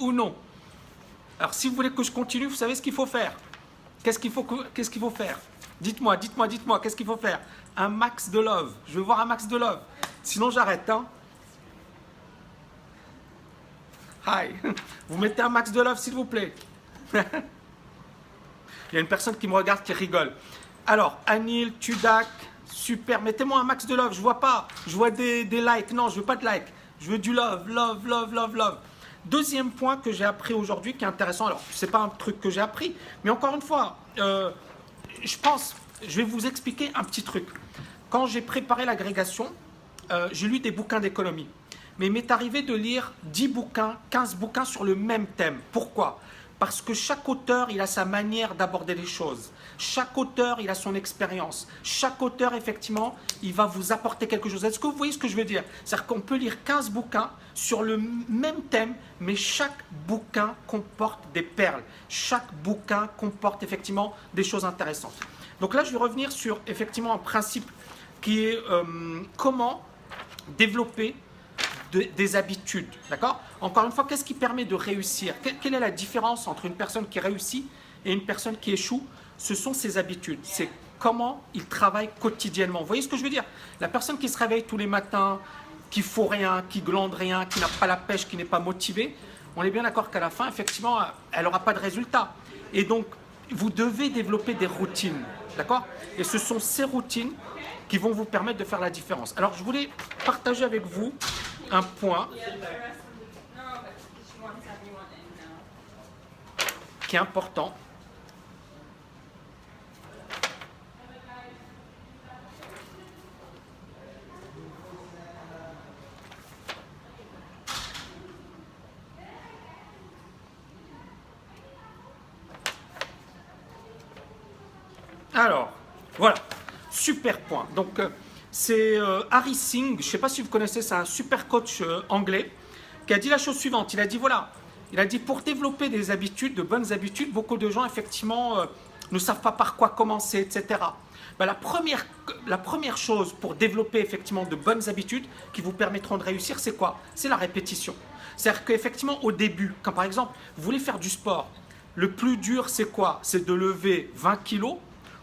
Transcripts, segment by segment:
ou non? Alors, si vous voulez que je continue, vous savez ce qu'il faut faire. Qu'est-ce qu'il faut faire? Dites-moi, qu'est-ce qu'il faut faire? Un max de love. Je veux voir un max de love. Sinon, j'arrête. Hein? Hi. Vous mettez un max de love, s'il vous plaît. Il y a une personne qui me regarde, qui rigole. Alors, Anil, Tudak, super. Mettez-moi un max de love. Je vois pas. Je vois des likes. Non, je veux pas de likes. Je veux du love, love, love, love, love. Deuxième point que j'ai appris aujourd'hui qui est intéressant. Alors, c'est pas un truc que j'ai appris, mais encore une fois, je vais vous expliquer un petit truc. Quand j'ai préparé l'agrégation, j'ai lu des bouquins d'économie. Mais il m'est arrivé de lire 10 bouquins, 15 bouquins sur le même thème. Pourquoi? Parce que chaque auteur, il a sa manière d'aborder les choses. Chaque auteur, il a son expérience. Chaque auteur, effectivement, il va vous apporter quelque chose. Est-ce que vous voyez ce que je veux dire? C'est-à-dire qu'on peut lire 15 bouquins sur le même thème, mais chaque bouquin comporte des perles. Chaque bouquin comporte effectivement des choses intéressantes. Donc là, je vais revenir sur effectivement un principe qui est comment développer des habitudes, d'accord? Encore une fois, qu'est-ce qui permet de réussir? Quelle est la différence entre une personne qui réussit et une personne qui échoue? Ce sont ses habitudes, c'est comment il travaille quotidiennement. Vous voyez ce que je veux dire? La personne qui se réveille tous les matins, qui ne faut rien, qui glande rien, qui n'a pas la pêche, qui n'est pas motivée, on est bien d'accord qu'à la fin, effectivement, elle n'aura pas de résultat. Et donc, vous devez développer des routines, d'accord? Et ce sont ces routines qui vont vous permettre de faire la différence. Alors, je voulais partager avec vous un point qui est important. Alors, voilà, super point. Donc, c'est Harry Singh, je ne sais pas si vous connaissez, c'est un super coach anglais, qui a dit la chose suivante. Il a dit, voilà, il a dit, pour développer des habitudes, de bonnes habitudes, beaucoup de gens, effectivement, ne savent pas par quoi commencer, etc. Ben, la première chose pour développer, effectivement, de bonnes habitudes qui vous permettront de réussir, c'est quoi? C'est la répétition. C'est-à-dire qu'effectivement, au début, quand par exemple, vous voulez faire du sport, le plus dur, c'est quoi? C'est de lever 20 kilos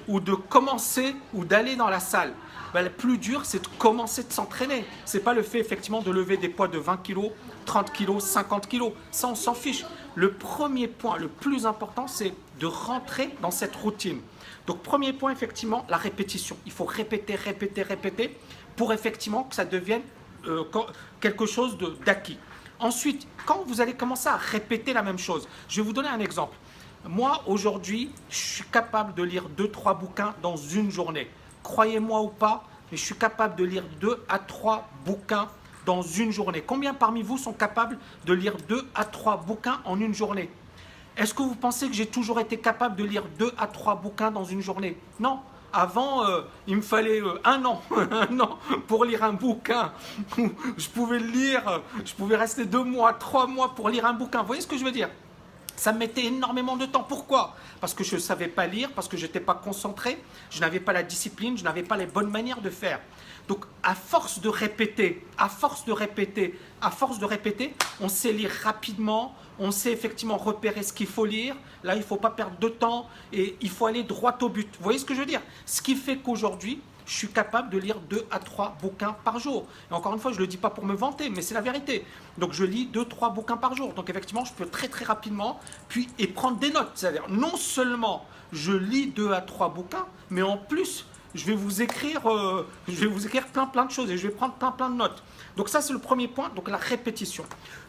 ou de commencer ou d'aller dans la salle. Ben, le plus dur, c'est de commencer de s'entraîner. Ce n'est pas le fait effectivement de lever des poids de 20 kg, 30 kg, 50 kg. Ça, on s'en fiche. Le premier point, le plus important, c'est de rentrer dans cette routine. Donc, premier point, effectivement, la répétition. Il faut répéter, répéter, répéter pour effectivement que ça devienne quelque chose d'acquis. Ensuite, quand vous allez commencer à répéter la même chose, je vais vous donner un exemple. Moi, aujourd'hui, je suis capable de lire 2-3 bouquins dans une journée. Croyez-moi ou pas, mais je suis capable de lire 2 à 3 bouquins dans une journée. Combien parmi vous sont capables de lire 2 à 3 bouquins en une journée? Est-ce que vous pensez que j'ai toujours été capable de lire 2 à 3 bouquins dans une journée? Non. Avant, il me fallait un an pour lire un bouquin. Je pouvais le lire, je pouvais rester 2 mois, 3 mois pour lire un bouquin. Vous voyez ce que je veux dire? Ça me mettait énormément de temps. Pourquoi? Parce que je ne savais pas lire, parce que je n'étais pas concentré, je n'avais pas la discipline, je n'avais pas les bonnes manières de faire. Donc, à force de répéter, on sait lire rapidement, on sait effectivement repérer ce qu'il faut lire. Là, il ne faut pas perdre de temps et il faut aller droit au but. Vous voyez ce que je veux dire? Ce qui fait qu'aujourd'hui, je suis capable de lire 2 à 3 bouquins par jour. Et encore une fois, je ne le dis pas pour me vanter, mais c'est la vérité. Donc, je lis 2-3 bouquins par jour. Donc, effectivement, je peux très, très rapidement et prendre des notes. C'est-à-dire, non seulement je lis 2 à 3 bouquins, mais en plus, je vais vous écrire plein de choses et je vais prendre plein de notes. Donc, ça, c'est le premier point, donc la répétition.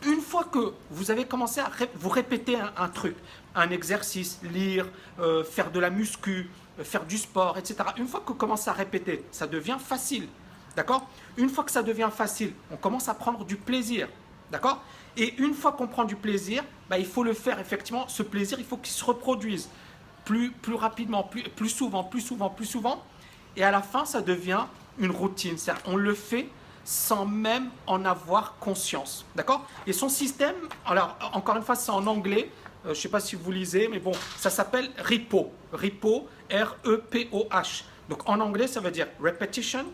Une fois que vous avez commencé à vous répéter un truc, un exercice, lire, faire de la muscu, faire du sport, etc. Une fois que vous commencez à répéter, ça devient facile, d'accord? Une fois que ça devient facile, on commence à prendre du plaisir, d'accord? Et une fois qu'on prend du plaisir, il faut le faire, effectivement, ce plaisir, il faut qu'il se reproduise plus rapidement, plus souvent. Et à la fin, ça devient une routine, c'est-à-dire on le fait sans même en avoir conscience, d'accord? Et son système, alors encore une fois, c'est en anglais, je ne sais pas si vous lisez, mais bon, ça s'appelle REPO. REPO, R-E-P-O-H. Donc en anglais, ça veut dire repetition,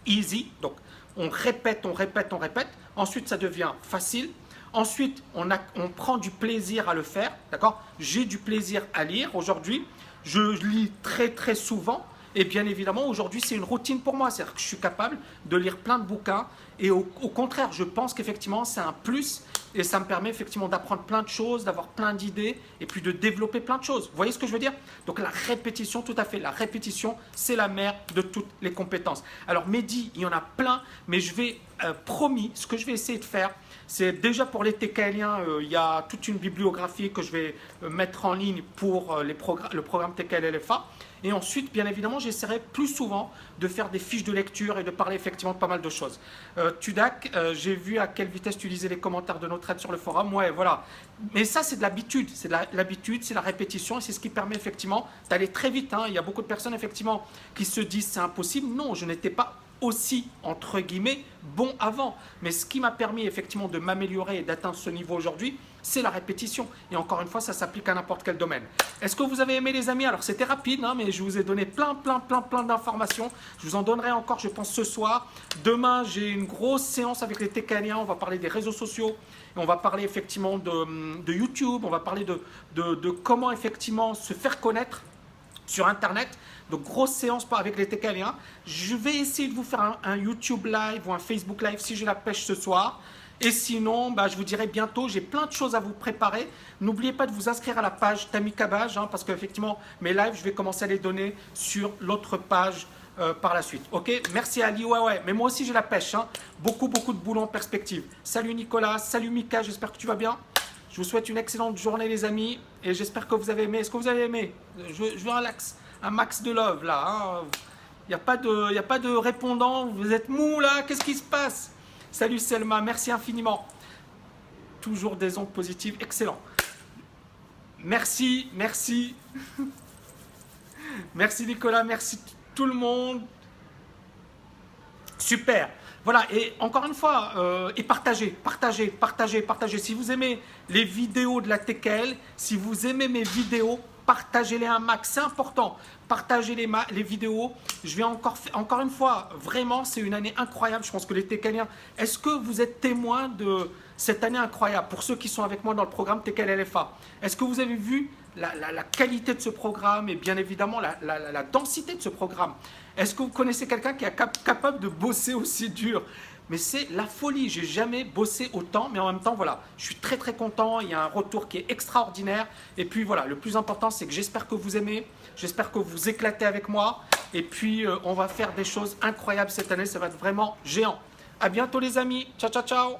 easy. Donc on répète. Ensuite, ça devient facile. Ensuite, on prend du plaisir à le faire, d'accord? J'ai du plaisir à lire aujourd'hui. Je lis très très souvent. Et bien évidemment, aujourd'hui, c'est une routine pour moi. C'est-à-dire que je suis capable de lire plein de bouquins. Et au contraire, je pense qu'effectivement, c'est un plus. Et ça me permet effectivement d'apprendre plein de choses, d'avoir plein d'idées et puis de développer plein de choses. Vous voyez ce que je veux dire? Donc la répétition, tout à fait. La répétition, c'est la mère de toutes les compétences. Alors Mehdi, il y en a plein, mais je vais, promis, ce que je vais essayer de faire, c'est déjà pour les TKLiens, il y a toute une bibliographie que je vais mettre en ligne pour le programme TKL LFA. Et ensuite, bien évidemment, j'essaierai plus souvent de faire des fiches de lecture et de parler effectivement de pas mal de choses. Tudak, j'ai vu à quelle vitesse tu lisais les commentaires de notre aide sur le forum. Ouais, voilà. Mais ça, c'est de l'habitude. C'est de l'habitude, c'est la répétition et c'est ce qui permet effectivement d'aller très vite. Hein. Il y a beaucoup de personnes effectivement qui se disent c'est impossible. Non, je n'étais pas aussi, entre guillemets, bon avant. Mais ce qui m'a permis effectivement de m'améliorer et d'atteindre ce niveau aujourd'hui, c'est la répétition. Et encore une fois, ça s'applique à n'importe quel domaine. Est-ce que vous avez aimé les amis? Alors c'était rapide, hein, mais je vous ai donné plein d'informations. Je vous en donnerai encore, je pense, ce soir. Demain, j'ai une grosse séance avec les TKLiens. On va parler des réseaux sociaux. Et on va parler effectivement de YouTube. On va parler de comment effectivement se faire connaître sur Internet. Donc, grosse séance avec les TKLiens. Je vais essayer de vous faire un YouTube live ou un Facebook live si j'ai la pêche ce soir. Et sinon, bah, je vous dirai bientôt, j'ai plein de choses à vous préparer. N'oubliez pas de vous inscrire à la page Tammy Cabage, hein, parce qu'effectivement, mes lives, je vais commencer à les donner sur l'autre page par la suite. Ok, merci Ali, ouais, mais moi aussi j'ai la pêche. Hein. Beaucoup de boulot en perspective. Salut Nicolas, salut Mika, j'espère que tu vas bien. Je vous souhaite une excellente journée les amis, et j'espère que vous avez aimé. Est-ce que vous avez aimé? Je veux un max de love là. Hein. Il n'y a pas de répondant, vous êtes mou là, qu'est-ce qui se passe? Salut Selma, merci infiniment. Toujours des ondes positives, excellent. Merci. Merci Nicolas, merci tout le monde. Super. Voilà, et encore une fois, et partagez. Si vous aimez les vidéos de la TKL, si vous aimez mes vidéos, partagez-les un max, c'est important. Partagez les vidéos. Je vais encore une fois, vraiment, c'est une année incroyable. Je pense que les TKLiens, est-ce que vous êtes témoins de cette année incroyable? Pour ceux qui sont avec moi dans le programme TKL LFA, est-ce que vous avez vu la qualité de ce programme et bien évidemment la densité de ce programme? Est-ce que vous connaissez quelqu'un qui est capable de bosser aussi dur? Mais c'est la folie, j'ai jamais bossé autant, mais en même temps, voilà, je suis très content, il y a un retour qui est extraordinaire. Et puis voilà, le plus important, c'est que j'espère que vous aimez, j'espère que vous éclatez avec moi. Et puis, on va faire des choses incroyables cette année, ça va être vraiment géant. À bientôt les amis, ciao.